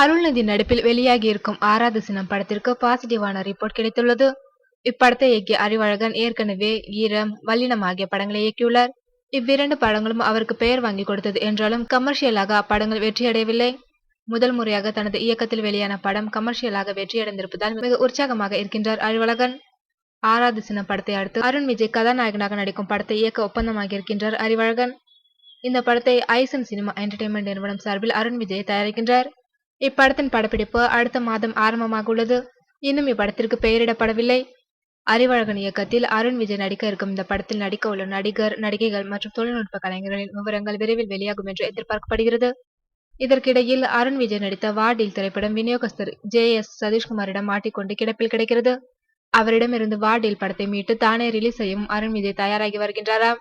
அருள்நிதி நடிப்பில் வெளியாகியிருக்கும் ஆறாவது சினம் படத்திற்கு பாசிட்டிவான ரிப்போர்ட் கிடைத்துள்ளது. இப்படத்தை இயக்கிய அறிவழகன் ஏற்கனவே ஈரம், வல்லினம் ஆகிய படங்களை இயக்கியுள்ளார். இவ்விரண்டு படங்களும் அவருக்கு பெயர் வாங்கி கொடுத்தது என்றாலும் கமர்ஷியலாக அப்படங்கள் வெற்றியடையவில்லை. முதல் முறையாக தனது இயக்கத்தில் வெளியான படம் கமர்ஷியலாக வெற்றியடைந்திருப்பதால் மிக உற்சாகமாக இருக்கின்றார் அறிவழகன். ஆறாவது சினம் படத்தை அடுத்து அருண் விஜய் கதாநாயகனாக நடிக்கும் படத்தை இயக்க ஒப்பந்தமாகியிருக்கின்றார் அறிவழகன். இந்த படத்தை ஐசன் சினிமா என்டர்டைன்மெண்ட் நிறுவனம் சார்பில் அருண் விஜய் தயாரிக்கின்றார். இப்படத்தின் படப்பிடிப்பு அடுத்த மாதம் ஆரம்பமாக உள்ளது. இன்னும் இப்படத்திற்கு பெயரிடப்படவில்லை. அறிவழகன் இயக்கத்தில் அருண் விஜய் நடிக்க இருக்கும் இந்த படத்தில் நடிக்க உள்ள நடிகர், நடிகைகள் மற்றும் தொழில்நுட்ப கலைஞர்களின் விவரங்கள் விரைவில் வெளியாகும் என்று எதிர்பார்க்கப்படுகிறது. இதற்கிடையில் அருண் விஜய் நடித்த வா டீல் திரைப்படம் விநியோகஸ்தர் ஜே.எஸ். சதீஷ்குமாரிடம் மாட்டிக்கொண்டு கிடப்பில் கிடைக்கிறது. அவரிடமிருந்து வா டீல் படத்தை மீட்டு தானே ரிலீஸ் செய்யவும் அருண் விஜய் தயாராகி வருகின்றாராம்.